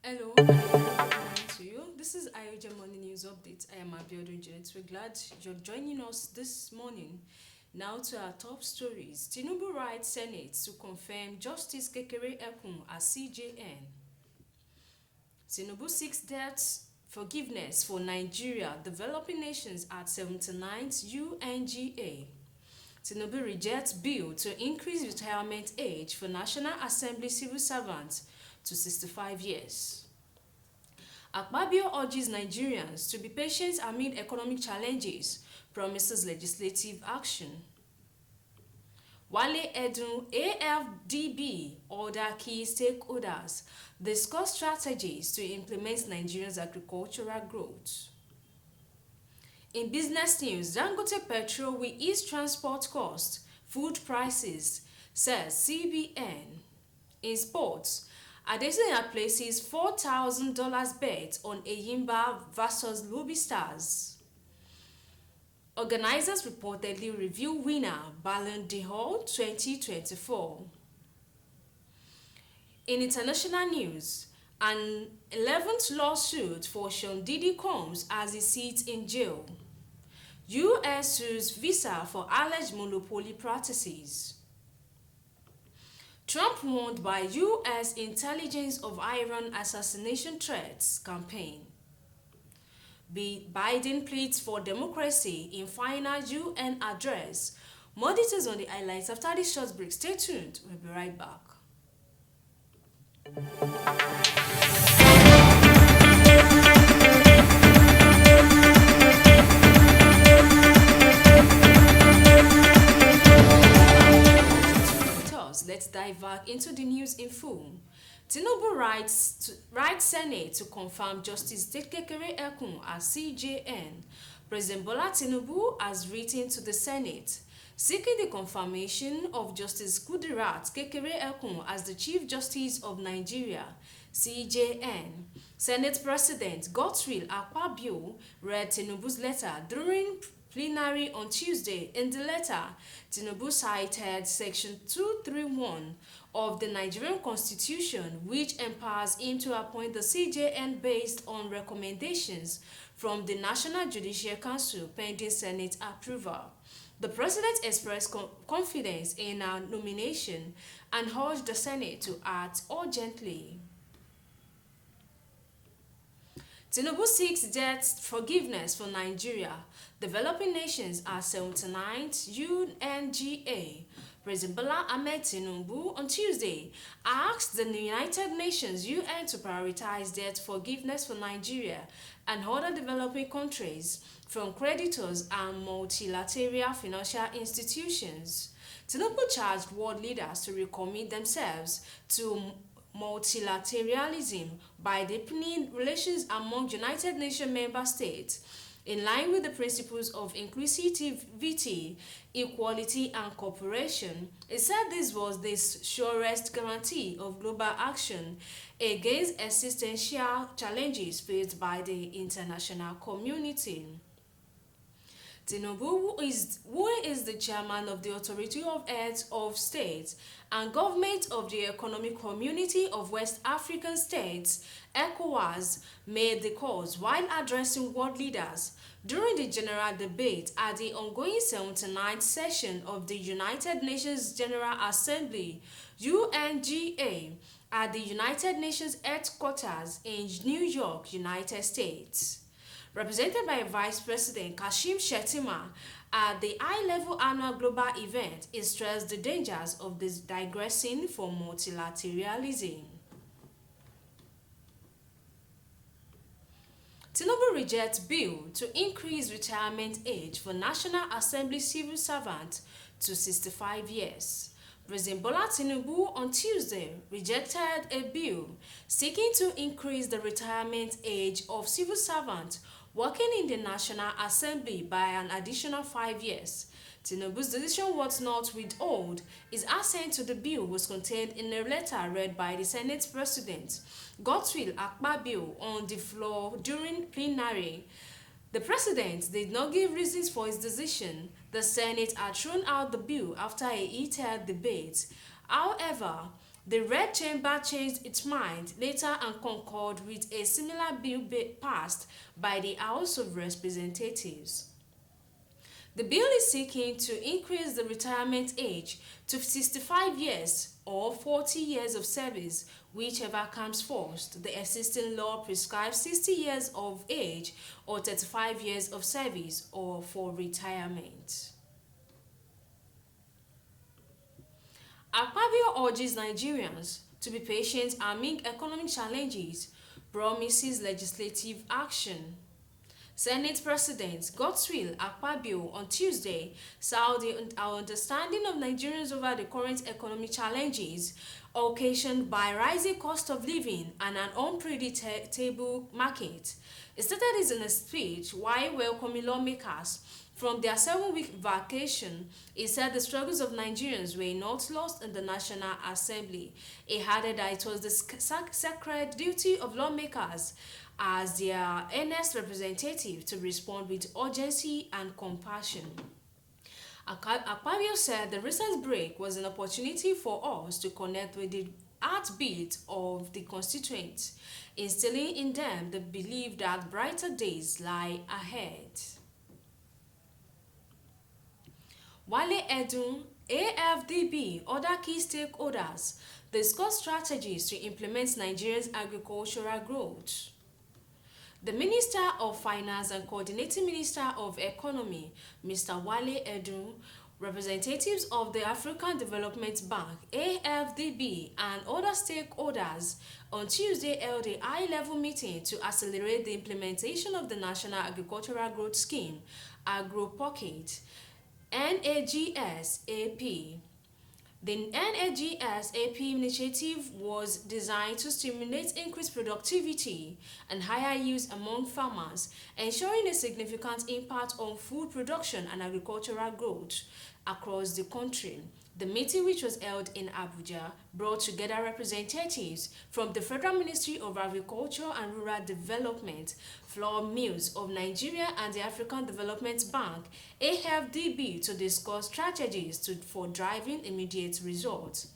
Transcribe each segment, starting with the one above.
Hello, and good morning to you. This is Ayogen Morning News Update. I am ABIODUN. We're glad you're joining us this morning. Now to our top stories. Tinubu writes Senate to confirm Justice Kekere Ekun as CJN. Tinubu seeks debt forgiveness for Nigeria, developing nations at 79th UNGA. Tinubu rejects bill to increase retirement age for National Assembly civil servants to 65 years. Akpabio urges Nigerians to be patient amid economic challenges, promises legislative action. Wale Edun, AFDB order key stakeholders discuss strategies to implement Nigeria's agricultural growth. In business news, Dangote Petrol will ease transport costs, food prices, says CBN. In sports, Adesanya places $4,000 bet on Eyimba vs Lobby Stars. Organizers reportedly reveal winner Ballon d'Or 2024. In international news, an 11th lawsuit for Sean Diddy comes as he sits in jail. US sues Visa for alleged monopoly practices. Trump warned by U.S. intelligence of Iran assassination threats campaign. Biden pleads for democracy in final UN address. More details on the highlights after this short break. Stay tuned. We'll be right back. Let's dive back into the news in full. Tinubu writes Senate to confirm Justice Kekere Ekun as CJN. President Bola Tinubu has written to the Senate seeking the confirmation of Justice Kudirat Kekere Ekun as the Chief Justice of Nigeria, CJN. Senate President Godswill Akpabio read Tinubu's letter during plenary on Tuesday. In the letter, Tinubu cited Section 231 of the Nigerian Constitution, which empowers him to appoint the CJN based on recommendations from the National Judicial Council pending Senate approval. The President expressed confidence in our nomination and urged the Senate to act urgently. Tinubu seeks debt forgiveness for Nigeria. Developing nations are 79th UNGA. President Bola Ahmed Tinubu on Tuesday asked the United Nations UN to prioritize debt forgiveness for Nigeria and other developing countries from creditors and multilateral financial institutions. Tinubu charged world leaders to recommit themselves to multilateralism by deepening relations among United Nations member states in line with the principles of inclusivity, equality, and cooperation. He said this was the surest guarantee of global action against existential challenges faced by the international community. Tinubu, who is the chairman of the Authority of Heads of States and Government of the Economic Community of West African States, ECOWAS, made the calls while addressing world leaders during the general debate at the ongoing 79th session of the United Nations General Assembly, UNGA, at the United Nations headquarters in New York, United States. Represented by Vice President Kashim Shettima at the high-level annual global event, it stressed the dangers of this digressing from multilateralism. Tinubu rejects bill to increase retirement age for National Assembly civil servants to 65 years. President Bola Tinubu on Tuesday rejected a bill seeking to increase the retirement age of civil servants working in the National Assembly by an additional 5 years. Tinubu's decision was not withhold. His assent to the bill was contained in a letter read by the Senate President Godswill Akpabio on the floor during plenary. The President did not give reasons for his decision. The Senate had thrown out the bill after a heated debate. However, The Red Chamber changed its mind later and concurred with a similar bill passed by the House of Representatives. The bill is seeking to increase the retirement age to 65 years or 40 years of service, whichever comes first. The existing law prescribes 60 years of age or 35 years of service or for retirement. Akpabio urges Nigerians to be patient amid economic challenges, promises legislative action. Senate President Godswill Akpabio on Tuesday sounded our understanding of Nigerians over the current economic challenges occasioned by rising cost of living and an unpredictable market. He stated this in a speech while welcoming lawmakers from their 7-week vacation. He said the struggles of Nigerians were not lost in the National Assembly. He added that it was the sacred duty of lawmakers as their earnest representative to respond with urgency and compassion. Akpabio said the recent break was an opportunity for us to connect with the heartbeat of the constituents, instilling in them the belief that brighter days lie ahead. Wale Edun, AFDB, other key stakeholders discussed strategies to implement Nigeria's agricultural growth. The Minister of Finance and Coordinating Minister of Economy, Mr. Wale Edun, representatives of the African Development Bank, AFDB, and other stakeholders on Tuesday held a high-level meeting to accelerate the implementation of the National Agricultural Growth Scheme, Agro-Pocket, NAGS-AP. The NAGS-AP initiative was designed to stimulate increased productivity and higher yields among farmers, ensuring a significant impact on food production and agricultural growth across the country. The meeting, which was held in Abuja, brought together representatives from the Federal Ministry of Agriculture and Rural Development, Flour Mills of Nigeria, and the African Development Bank, AFDB, to discuss strategies for driving immediate results.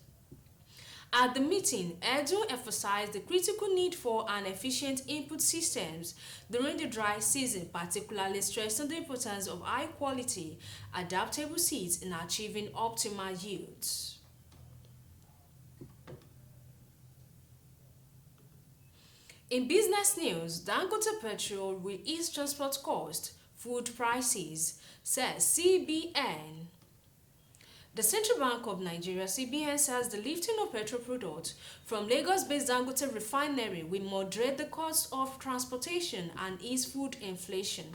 At the meeting, Edu emphasized the critical need for an efficient input systems during the dry season, particularly stressing the importance of high-quality, adaptable seeds in achieving optimal yields. In business news, Dangote Petrol will ease transport costs, food prices, says CBN. The Central Bank of Nigeria, CBN, says the lifting of petrol products from Lagos-based Dangote refinery will moderate the cost of transportation and ease food inflation.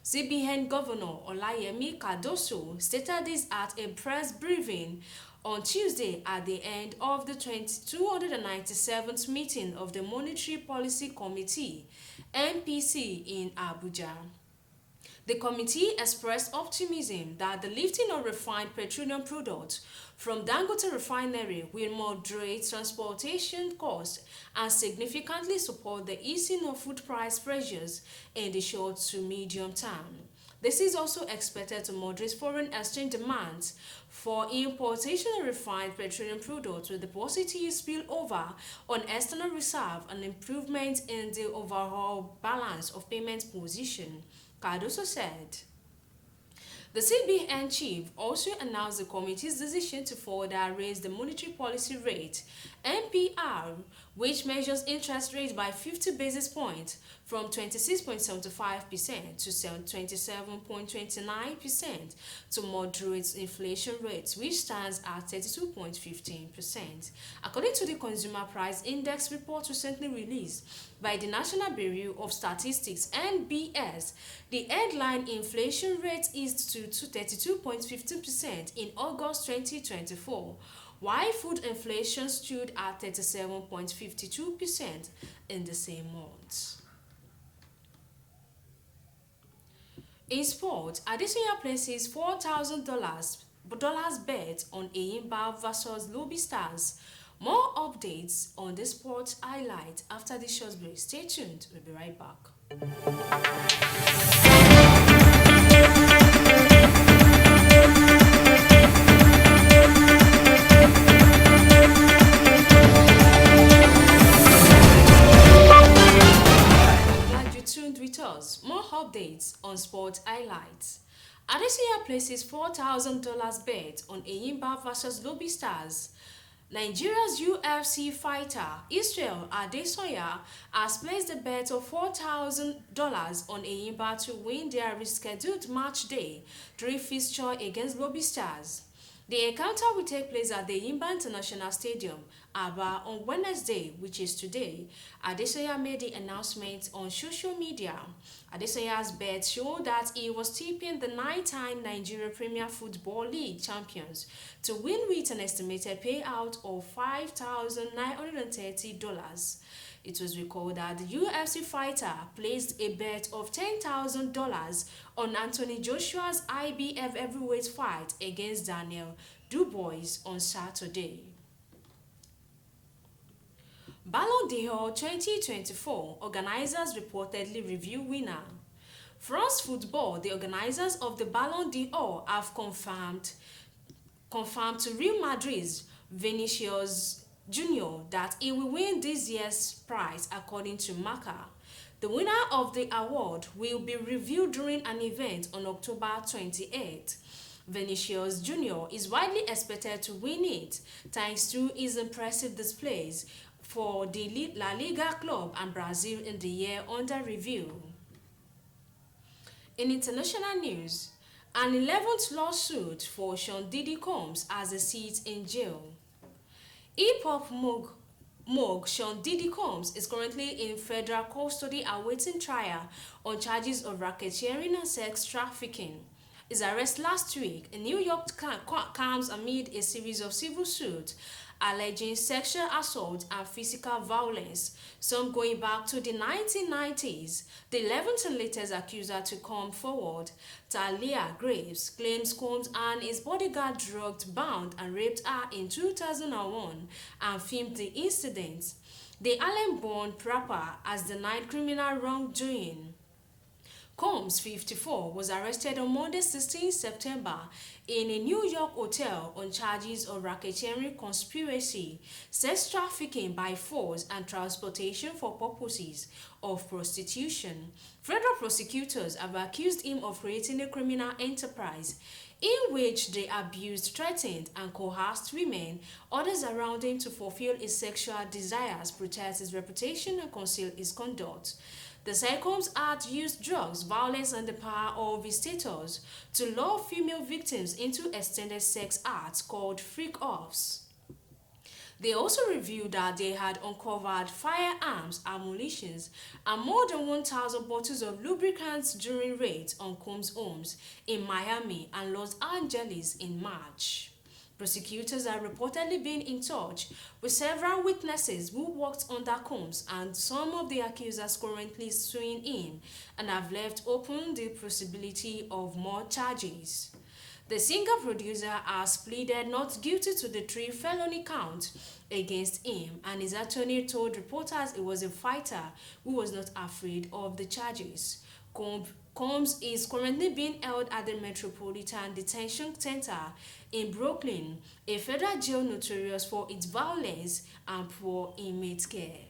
CBN Governor Olayemi Cardoso stated this at a press briefing on Tuesday at the end of the 297th meeting of the Monetary Policy Committee, MPC, in Abuja. The committee expressed optimism that the lifting of refined petroleum products from Dangote refinery will moderate transportation costs and significantly support the easing of food price pressures in the short to medium term. This is also expected to moderate foreign exchange demands for importation of refined petroleum products with the positive spillover on external reserve and improvement in the overall balance of payments position, Cardoso said. The CBN chief also announced the committee's decision to further raise the monetary policy rate, MPR, which measures interest rates by 50 basis points from 26.75% to 27.29% to moderate inflation rates, which stands at 32.15%. According to the Consumer Price Index report recently released by the National Bureau of Statistics, NBS, the headline inflation rate is to 32.15% in August 2024, while food inflation stood at 37.52% in the same month. In sport, Adesanya places $4,000 bet on Eyimba vs Lobby Stars. More updates on the sports highlight after this short break. Stay tuned, we'll be right back. visitors. More updates on sport highlights. Adesanya places $4,000 bet on Eyimba vs Lobby Stars. Nigeria's UFC fighter Israel Adesanya has placed a bet of $4,000 on Eyimba to win their rescheduled match day 3 fixture against Lobby Stars. The encounter will take place at the Eyimba International Stadium, Aba, on Wednesday, which is today. Adesanya made the announcement on social media. Adesanya's bet showed that he was tipping the 9-time Nigeria Premier Football League champions to win with an estimated payout of $5,930. It was recalled that the UFC fighter placed a bet of $10,000 on Anthony Joshua's IBF heavyweight fight against Daniel Dubois on Saturday. Ballon d'Or 2024 organizers reportedly review winner. France Football, the organizers of the Ballon d'Or, have confirmed to Real Madrid's Vinicius Junior that he will win this year's prize according to Marca. The winner of the award will be revealed during an event on October 28. Vinicius Junior is widely expected to win it thanks to his impressive displays for the La Liga club and Brazil in the year under review. In international news, an 11th lawsuit for Sean Diddy Combs has a seat in jail. Hip-hop Moog Sean Diddy Combs is currently in federal custody awaiting trial on charges of racketeering and sex trafficking. His arrest last week in New York comes amid a series of civil suits alleging sexual assault and physical violence, some going back to the 1990s. The 11th and latest accuser to come forward, Talia Graves, claims Combs and his bodyguard drugged, bound, and raped her in 2001 and filmed the incident. The Harlem-born rapper has denied criminal wrongdoing. Combs, 54, was arrested on Monday, 16 September in a New York hotel on charges of racketeering, conspiracy, sex trafficking by force, and transportation for purposes of prostitution. Federal prosecutors have accused him of creating a criminal enterprise in which they abused, threatened, and coerced women, others around him to fulfill his sexual desires, protect his reputation, and conceal his conduct. The Combs had used drugs, violence, and the power of his status to lure female victims into extended sex acts called freak-offs. They also revealed that they had uncovered firearms, ammunition, and more than 1,000 bottles of lubricants during raids on Combs' homes in Miami and Los Angeles in March. Prosecutors have reportedly been in touch with several witnesses who worked under Combs and some of the accusers currently suing him, and have left open the possibility of more charges. The singer-producer has pleaded not guilty to the 3 felony counts against him, and his attorney told reporters he was a fighter who was not afraid of the charges. Combs is currently being held at the Metropolitan Detention Center in Brooklyn, a federal jail notorious for its violence and poor inmate care.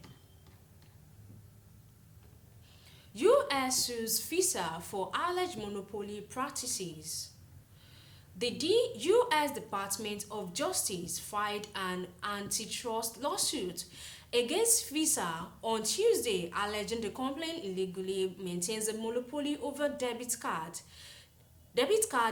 U.S. sues FISA for alleged monopoly practices. The U.S. Department of Justice filed an antitrust lawsuit against FISA on Tuesday, alleging the company illegally maintains a monopoly over debit card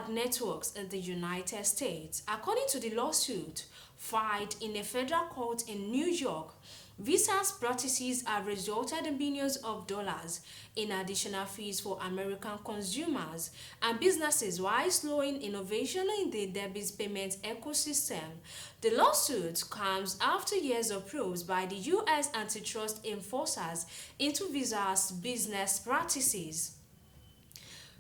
networks in the United States. According to the lawsuit filed in a federal court in New York, Visa's practices have resulted in billions of dollars in additional fees for American consumers and businesses while slowing innovation in the debit payment ecosystem. The lawsuit comes after years of probes by the U.S. antitrust enforcers into Visa's business practices.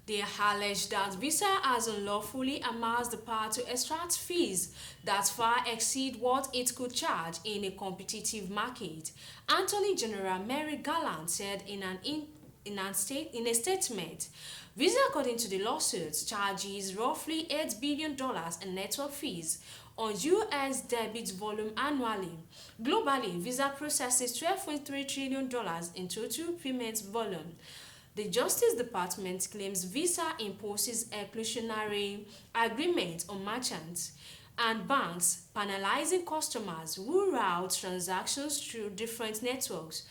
They allege that Visa has unlawfully amassed the power to extract fees that far exceed what it could charge in a competitive market. Attorney General Merrick Garland said in a statement, Visa, according to the lawsuits, charges roughly $8 billion in network fees on U.S. debit volume annually. Globally, Visa processes $12.3 trillion in total payments volume. The Justice Department claims visa imposes exclusionary agreement on merchants and banks, penalizing customers who route transactions through different networks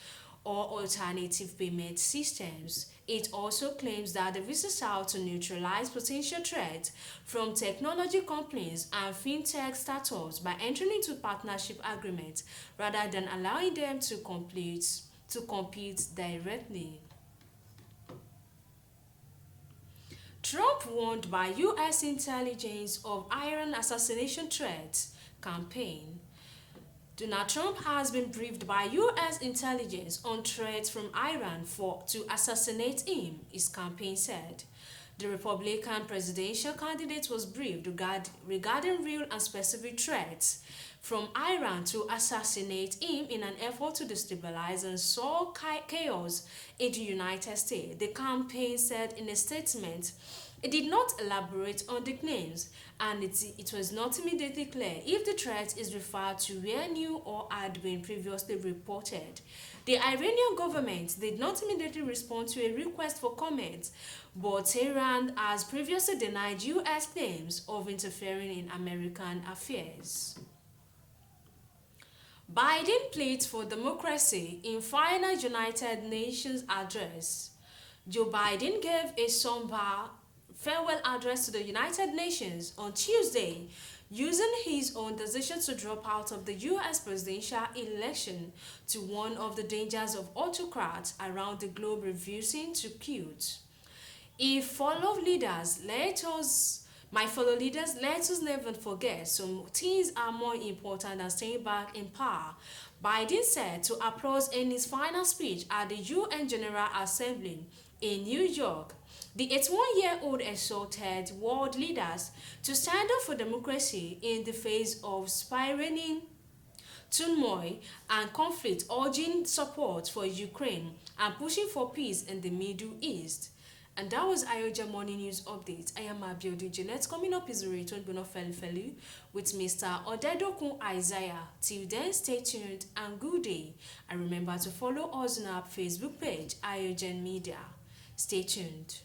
or alternative payment systems. It also claims that the visa sought to neutralize potential threats from technology companies and fintech startups by entering into partnership agreements rather than allowing them to compete directly. Trump warned by U.S. intelligence of Iran assassination threat campaign. Donald Trump has been briefed by U.S. intelligence on threats from Iran to assassinate him, his campaign said. The Republican presidential candidate was briefed regarding real and specific threats from Iran to assassinate him in an effort to destabilize and sow chaos in the United States, the campaign said in a statement. It did not elaborate on the claims, and it was not immediately clear if the threat is referred to were new or had been previously reported. The Iranian government did not immediately respond to a request for comment, but Tehran has previously denied U.S. claims of interfering in American affairs. Biden pleads for democracy in final United Nations address. Joe Biden gave a somber farewell address to the United Nations on Tuesday, using his own decision to drop out of the U.S. presidential election to warn of the dangers of autocrats around the globe refusing to quit. My fellow leaders, let us never forget some things are more important than staying back in power, Biden said to applause in his final speech at the UN General Assembly in New York. The 81-year-old exhorted world leaders to stand up for democracy in the face of spiraling turmoil and conflict, urging support for Ukraine and pushing for peace in the Middle East. And that was Ayogen Morning News Update. I am ABIODUN. Coming up is a return Felu with Mr. Odedokun Isaiah. Till then, stay tuned and good day. And remember to follow us on our Facebook page, Ayogen Media. Stay tuned.